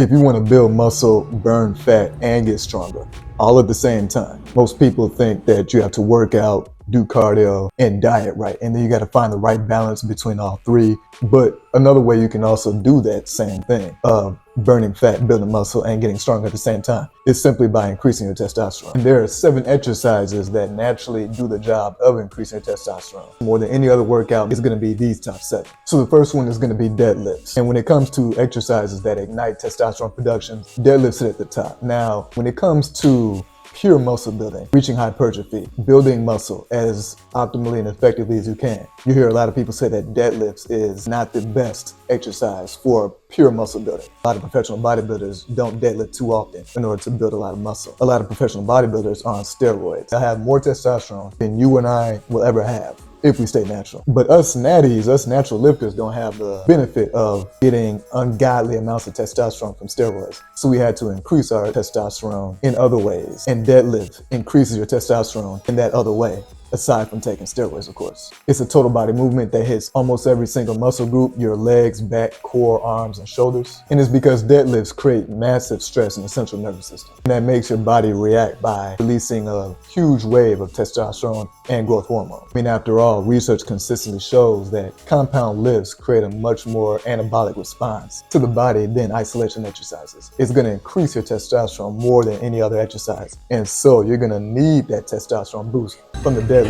If you want to build muscle, burn fat, and get stronger, all at the same time, most people think that you have to work out, do cardio, and diet right. And then you got to find the right balance between all three. But another way you can also do that same thing of burning fat, building muscle, and getting stronger at the same time is simply by increasing your testosterone. And there are 7 exercises that naturally do the job of increasing your testosterone. More than any other workout, it's going to be these top 7. So the first one is going to be deadlifts. And when it comes to exercises that ignite testosterone production, deadlifts sit at the top. Now, when it comes to pure muscle building, reaching hypertrophy, building muscle as optimally and effectively as you can, you hear a lot of people say that deadlifts is not the best exercise for pure muscle building. A lot of professional bodybuilders don't deadlift too often in order to build a lot of muscle. A lot of professional bodybuilders are on steroids. They have more testosterone than you and I will ever have if we stay natural. But us natties, us natural lifters, don't have the benefit of getting ungodly amounts of testosterone from steroids. So we had to increase our testosterone in other ways. And deadlift increases your testosterone in that other way, aside from taking steroids, of course. It's a total body movement that hits almost every single muscle group, your legs, back, core, arms, and shoulders. And it's because deadlifts create massive stress in the central nervous system. And that makes your body react by releasing a huge wave of testosterone and growth hormone. I mean, after all, research consistently shows that compound lifts create a much more anabolic response to the body than isolation exercises. It's gonna increase your testosterone more than any other exercise. And so you're gonna need that testosterone boost from the deadlifts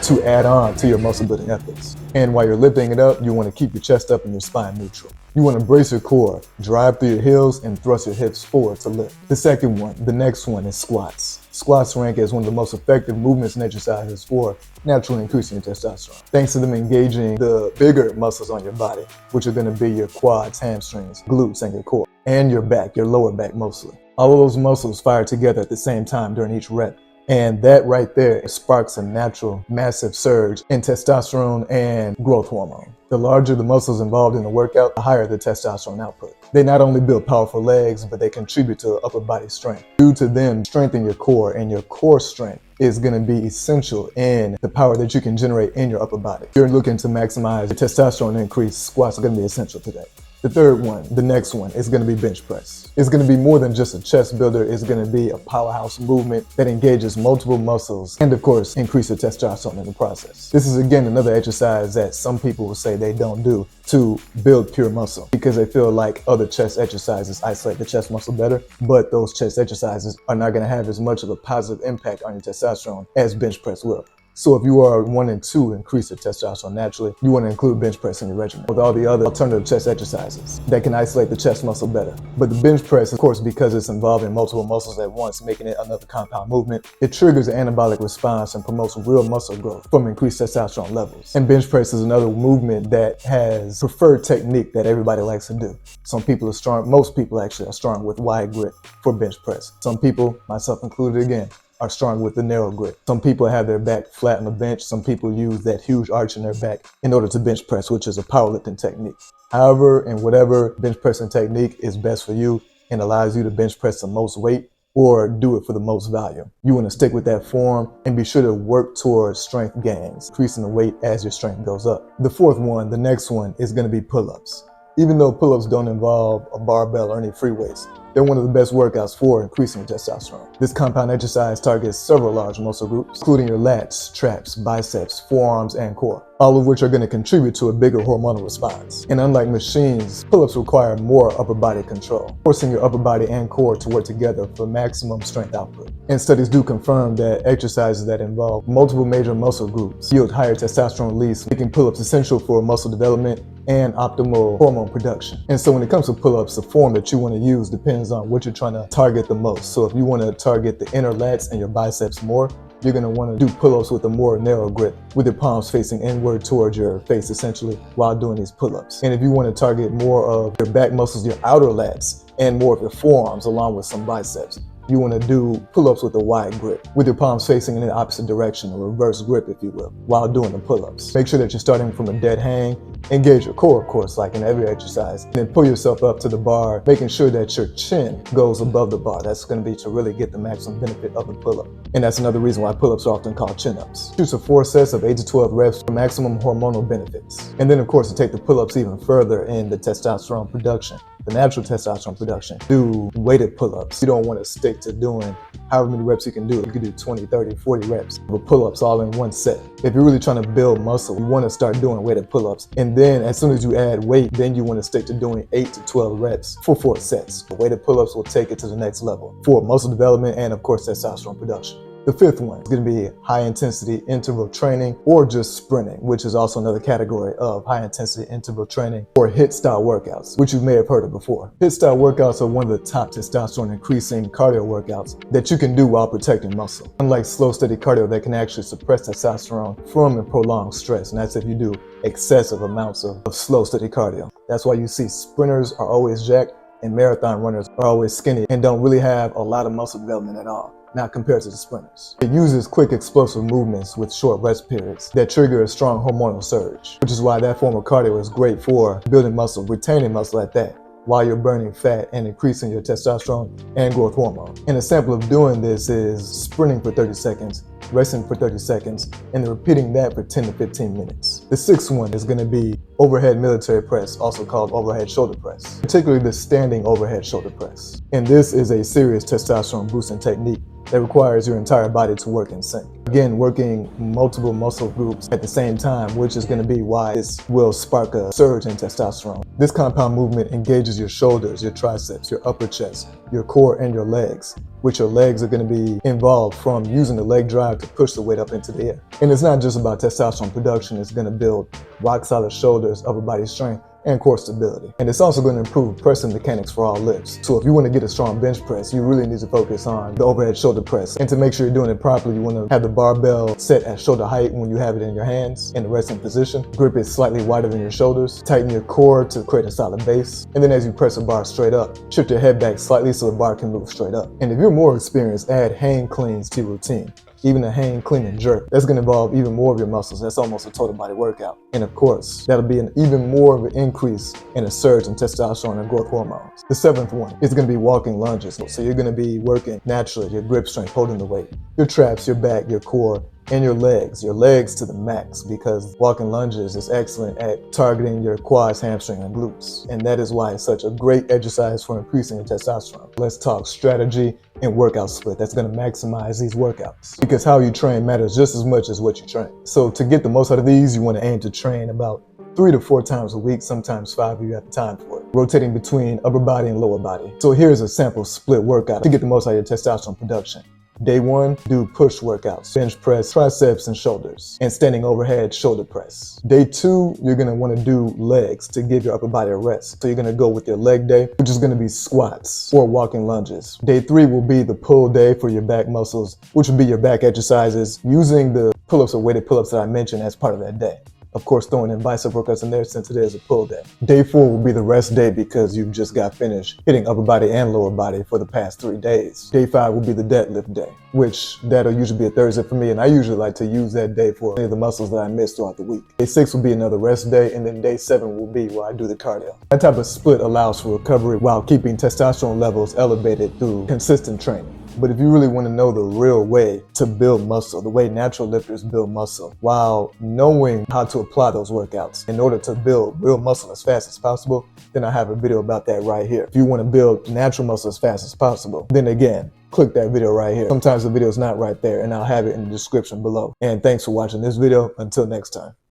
to add on to your muscle building efforts. And while you're lifting it up, you want to keep your chest up and your spine neutral. You want to brace your core, drive through your heels, and thrust your hips forward to lift. The next one is squats. Squats rank as one of the most effective movements and exercises for naturally increasing your testosterone, thanks to them engaging the bigger muscles on your body, which are going to be your quads, hamstrings, glutes, and your core, and your back, your lower back mostly. All of those muscles fire together at the same time during each rep. And that right there sparks a natural, massive surge in testosterone and growth hormone. The larger the muscles involved in the workout, the higher the testosterone output. They not only build powerful legs, but they contribute to upper body strength. Due to them strengthening your core, and your core strength is going to be essential in the power that you can generate in your upper body. If you're looking to maximize your testosterone increase, squats are going to be essential to that. The next one is going to be bench press. It's going to be more than just a chest builder. It's going to be a powerhouse movement that engages multiple muscles and, of course, increase your testosterone in the process. This is, again, another exercise that some people will say they don't do to build pure muscle because they feel like other chest exercises isolate the chest muscle better, but those chest exercises are not going to have as much of a positive impact on your testosterone as bench press will. So if you are wanting to increase your testosterone naturally, you want to include bench press in your regimen with all the other alternative chest exercises that can isolate the chest muscle better. But the bench press, of course, because it's involving multiple muscles at once, making it another compound movement, it triggers an anabolic response and promotes real muscle growth from increased testosterone levels. And bench press is another movement that has preferred technique that everybody likes to do. Some people are strong, most people actually are strong with wide grip for bench press. Some people, myself included again, are strong with the narrow grip. Some people have their back flat on the bench. Some people use that huge arch in their back in order to bench press, which is a powerlifting technique. However, and whatever bench pressing technique is best for you and allows you to bench press the most weight or do it for the most volume, you want to stick with that form and be sure to work towards strength gains, increasing the weight as your strength goes up. The next one is going to be pull-ups. Even though pull-ups don't involve a barbell or any free weights, they're one of the best workouts for increasing your testosterone. This compound exercise targets several large muscle groups, including your lats, traps, biceps, forearms, and core, all of which are going to contribute to a bigger hormonal response. And unlike machines, pull-ups require more upper body control, forcing your upper body and core to work together for maximum strength output. And studies do confirm that exercises that involve multiple major muscle groups yield higher testosterone release, making pull-ups essential for muscle development and optimal hormone production. And so when it comes to pull-ups, the form that you want to use depends on what you're trying to target the most. So if you want to target the inner lats and your biceps more, you're going to want to do pull-ups with a more narrow grip, with your palms facing inward towards your face essentially while doing these pull-ups. And if you want to target more of your back muscles, your outer lats, and more of your forearms along with some biceps, you want to do pull-ups with a wide grip, with your palms facing in the opposite direction, a reverse grip, if you will, while doing the pull-ups. Make sure that you're starting from a dead hang. Engage your core, of course, like in every exercise. And then pull yourself up to the bar, making sure that your chin goes above the bar. That's going to be to really get the maximum benefit of the pull-up. And that's another reason why pull-ups are often called chin-ups. Choose for 4 sets of 8 to 12 reps for maximum hormonal benefits. And then, of course, to take the pull-ups even further in the testosterone production, the natural testosterone production, do weighted pull-ups. You don't want to stick to doing however many reps you can do. You can do 20, 30, 40 reps of pull-ups all in one set. If you're really trying to build muscle, you want to start doing weighted pull-ups. And then as soon as you add weight, then you want to stick to doing 8 to 12 reps for 4 sets. The weighted pull-ups will take it to the next level for muscle development and, of course, testosterone production. The fifth one is going to be high intensity interval training or just sprinting, which is also another category of high intensity interval training or HIIT style workouts, which you may have heard of before. HIIT style workouts are one of the top testosterone increasing cardio workouts that you can do while protecting muscle. Unlike slow steady cardio that can actually suppress testosterone from a prolonged stress, and that's if you do excessive amounts of slow steady cardio. That's why you see sprinters are always jacked and marathon runners are always skinny and don't really have a lot of muscle development at all, not compared to the sprinters. It uses quick explosive movements with short rest periods that trigger a strong hormonal surge, which is why that form of cardio is great for building muscle, retaining muscle at that, while you're burning fat and increasing your testosterone and growth hormone. And a sample of doing this is sprinting for 30 seconds, resting for 30 seconds, and then repeating that for 10 to 15 minutes. The sixth one is going to be overhead military press, also called overhead shoulder press, particularly the standing overhead shoulder press. And this is a serious testosterone boosting technique that requires your entire body to work in sync. Again, working multiple muscle groups at the same time, which is going to be why this will spark a surge in testosterone. This compound movement engages your shoulders, your triceps, your upper chest, your core, and your legs, which your legs are going to be involved from using the leg drive to push the weight up into the air. And it's not just about testosterone production, it's going to build rock solid shoulders, upper body strength, and core stability. And it's also going to improve pressing mechanics for all lifts. So if you want to get a strong bench press, you really need to focus on the overhead shoulder press. And to make sure you're doing it properly, you want to have the barbell set at shoulder height when you have it in your hands in the resting position. Grip it slightly wider than your shoulders. Tighten your core to create a solid base. And then as you press the bar straight up, shift your head back slightly so the bar can move straight up. And if you're more experienced, add hang cleans to your routine. Even a hang, clean, and jerk. That's going to involve even more of your muscles. That's almost a total body workout. And of course, that'll be an even more of an increase in a surge in testosterone and growth hormones. The seventh one is going to be walking lunges. So you're going to be working naturally, your grip strength, holding the weight, your traps, your back, your core, and your legs to the max, because walking lunges is excellent at targeting your quads, hamstring, and glutes. And that is why it's such a great exercise for increasing your testosterone. Let's talk strategy and workout split. That's going to maximize these workouts, because how you train matters just as much as what you train. So to get the most out of these, you want to aim to train about 3 to 4 times a week, sometimes 5 if you have the time for it, rotating between upper body and lower body. So here's a sample split workout to get the most out of your testosterone production. Day 1, do push workouts, bench press, triceps and shoulders, and standing overhead shoulder press. Day 2, you're gonna wanna do legs to give your upper body a rest. So you're gonna go with your leg day, which is gonna be squats or walking lunges. Day 3 will be the pull day for your back muscles, which will be your back exercises using the pull-ups or weighted pull-ups that I mentioned as part of that day. Of course, throwing in bicep workouts in there since it is a pull day. Day 4 will be the rest day because you just got finished hitting upper body and lower body for the past 3 days. Day 5 will be the deadlift day, which that'll usually be a Thursday for me, and I usually like to use that day for any of the muscles that I miss throughout the week. Day 6 will be another rest day, and then day 7 will be where I do the cardio. That type of split allows for recovery while keeping testosterone levels elevated through consistent training. But if you really want to know the real way to build muscle, the way natural lifters build muscle, while knowing how to apply those workouts in order to build real muscle as fast as possible, then I have a video about that right here. If you want to build natural muscle as fast as possible, then again, click that video right here. Sometimes the video is not right there, and I'll have it in the description below. And thanks for watching this video. Until next time.